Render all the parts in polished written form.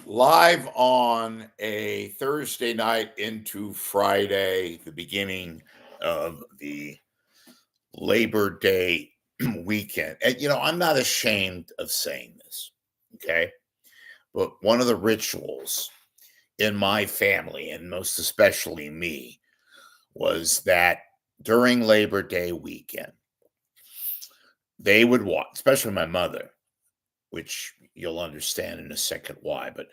Live on a Thursday night into Friday, the beginning of the Labor Day weekend. And, I'm not ashamed of saying this, okay? But one of the rituals in my family, and most especially me, was that during Labor Day weekend, they would watch, especially my mother, which you'll understand in a second why. But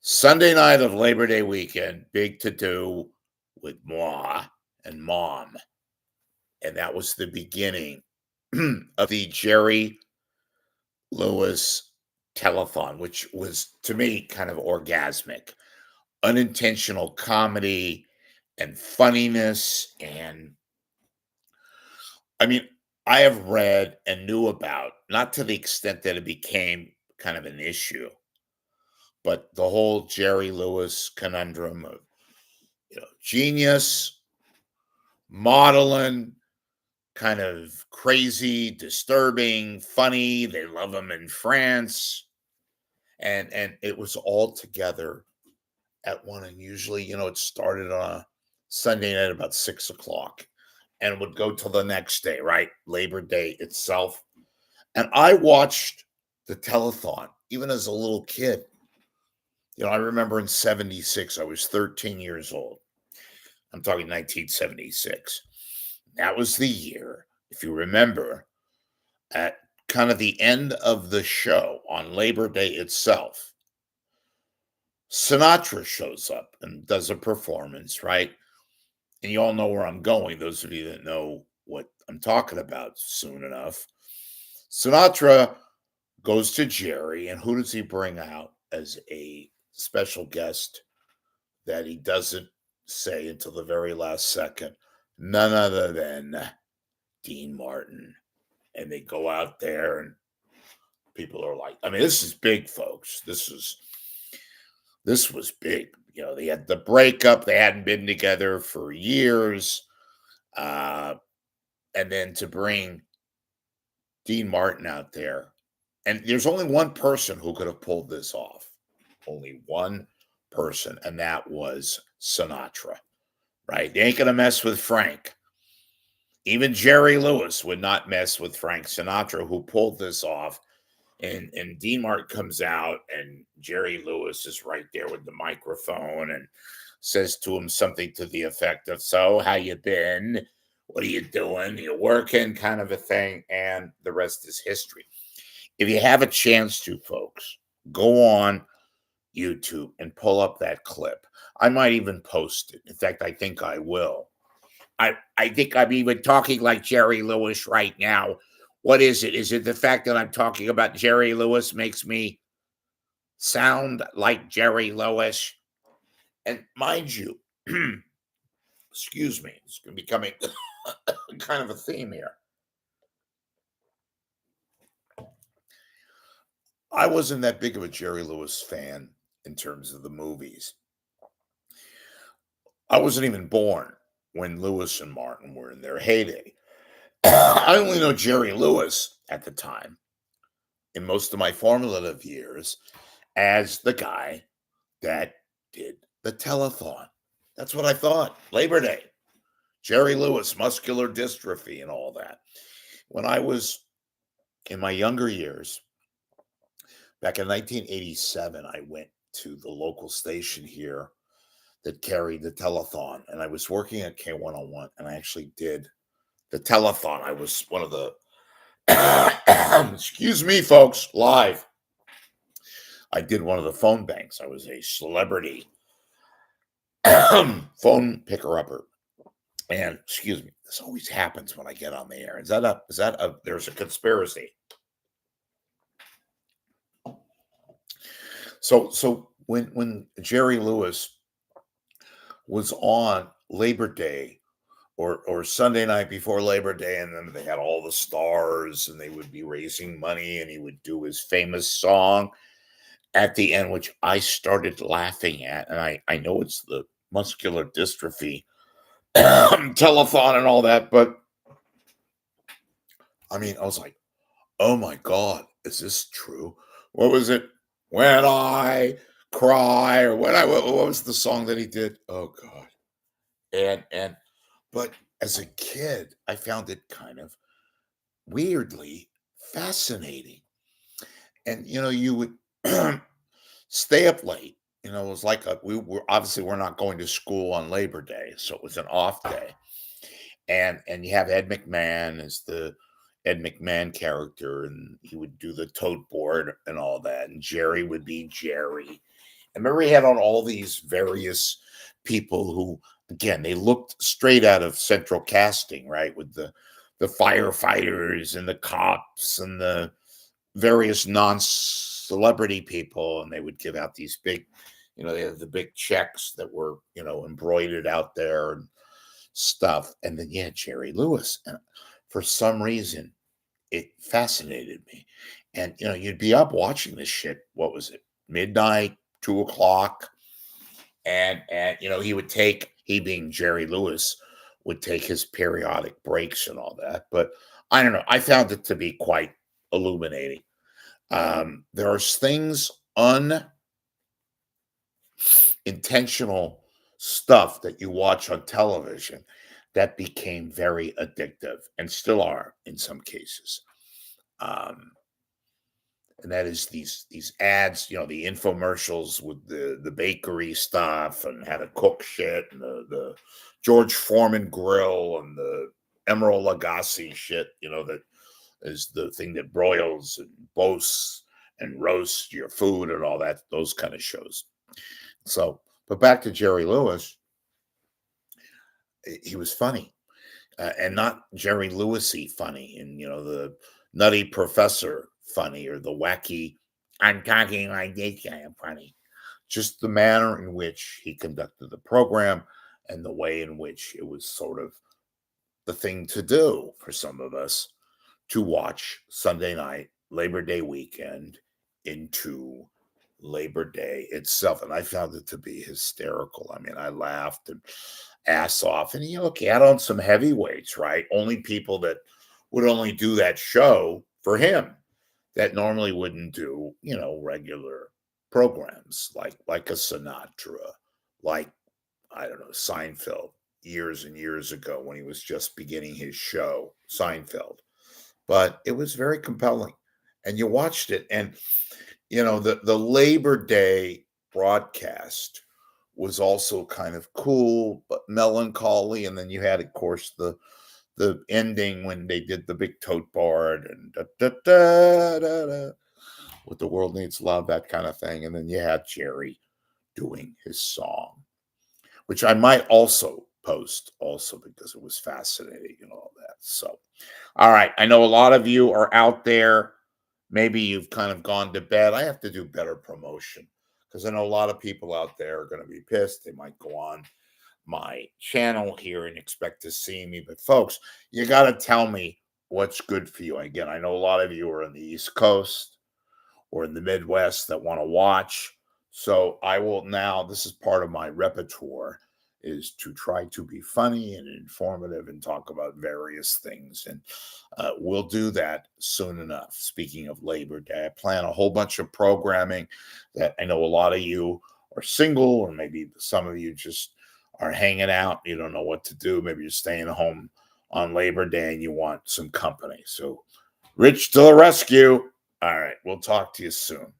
Sunday night of Labor Day weekend, big to do with moi and mom. And that was the beginning of the Jerry Lewis telethon, which was to me kind of orgasmic, unintentional comedy and funniness. And I mean, I have read and knew about, not to the extent that it became kind of an issue, but the whole Jerry Lewis conundrum of genius, modeling, kind of crazy, disturbing, funny. They love him in France, and it was all together at one. And usually, it started on a Sunday night about 6 o'clock, and would go till the next day, right? Labor Day itself. And I watched the telethon even as a little kid. I remember in '76, I was 13 years old. I'm talking 1976. That was the year, if you remember, at kind of the end of the show on Labor Day itself, Sinatra shows up and does a performance, right? And you all know where I'm going, those of you that know what I'm talking about soon enough. Sinatra goes to Jerry, and who does he bring out as a special guest that he doesn't say until the very last second? None other than Dean Martin. And they go out there, and people are like, I mean, this is big, folks. This was big. They had the breakup. They hadn't been together for years. Uh, and then to bring Dean Martin out there. And there's only one person who could have pulled this off. Only one person. And that was Sinatra, right? They ain't going to mess with Frank. Even Jerry Lewis would not mess with Frank Sinatra, who pulled this off. And Dean Martin comes out, and Jerry Lewis is right there with the microphone and says to him something to the effect of, "So, how you been? What are you doing? You working?" kind of a thing. And the rest is history. If you have a chance to, folks, go on YouTube and pull up that clip. I might even post it. In fact, I think I will. I think I'm even talking like Jerry Lewis right now. What is it? Is it the fact that I'm talking about Jerry Lewis makes me sound like Jerry Lewis? And mind you, excuse me, it's becoming kind of a theme here. I wasn't that big of a Jerry Lewis fan in terms of the movies. I wasn't even born when Lewis and Martin were in their heyday. I only know Jerry Lewis at the time, in most of my formative years, as the guy that did the telethon. That's what I thought. Labor Day, Jerry Lewis, muscular dystrophy, and all that. When I was in my younger years, back in 1987, I went to the local station here that carried the telethon, and I was working at K101, and I actually did the telethon. I was one of the, excuse me, folks, live. I did one of the phone banks. I was a celebrity phone picker upper. And excuse me, this always happens when I get on the air. There's a conspiracy. So when Jerry Lewis was on Labor Day or Sunday night before Labor Day, and then they had all the stars and they would be raising money, and he would do his famous song at the end, which I started laughing at. And I know it's the muscular dystrophy telethon and all that, but I mean, I was like, oh my God, is this true? What was it? When I Cry or what was the song that he did? Oh god. And but as a kid, I found it kind of weirdly fascinating. And you would stay up late. It was like we're not going to school on Labor Day, so it was an off day. And you have Ed McMahon as the Ed McMahon character, and he would do the tote board and all that, and Jerry would be Jerry. And remember, he had on all these various people who, again, they looked straight out of Central Casting, right? With the firefighters and the cops and the various non-celebrity people, and they would give out these big, they had the big checks that were, embroidered out there and stuff. And then Jerry Lewis. And for some reason, it fascinated me. And you'd be up watching this shit. What was it? Midnight, 2 o'clock. And he being Jerry Lewis, would take his periodic breaks and all that. But I don't know. I found it to be quite illuminating. There's things unintentional stuff that you watch on television that became very addictive and still are in some cases. And that is these ads, the infomercials with the bakery stuff and how to cook shit, and the George Foreman grill and the Emeril Lagasse shit, that is the thing that broils and boasts and roasts your food and all that, those kind of shows. So, but back to Jerry Lewis, he was funny, and not Jerry Lewisy funny, and the Nutty Professor funny, or the wacky I'm talking like this guy funny. Just the manner in which he conducted the program, and the way in which it was sort of the thing to do for some of us to watch Sunday night, Labor Day weekend into Labor Day itself. And I found it to be hysterical. I mean, I laughed and ass off. And he had on some heavyweights, right? Only people that would only do that show for him, that normally wouldn't do, regular programs like a Sinatra, like, I don't know, Seinfeld years and years ago when he was just beginning his show, Seinfeld. But it was very compelling. And you watched it. And, the Labor Day broadcast was also kind of cool, but melancholy. And then you had, of course, the ending when they did the big tote board and da, da, da, da, da, what the world needs love, that kind of thing. And then you had Jerry doing his song, which I might also post also because it was fascinating and all that. So, all right. I know a lot of you are out there. Maybe you've kind of gone to bed. I have to do better promotion because I know a lot of people out there are going to be pissed. They might go on my channel here and expect to see me. But folks, you got to tell me what's good for you. Again, I know a lot of you are on the East Coast or in the Midwest that want to watch. So I will now, this is part of my repertoire, is to try to be funny and informative and talk about various things. And we'll do that soon enough. Speaking of Labor Day, I plan a whole bunch of programming that I know a lot of you are single, or maybe some of you just are hanging out. You don't know what to do. Maybe you're staying home on Labor Day and you want some company. So Rich to the rescue. All right. We'll talk to you soon.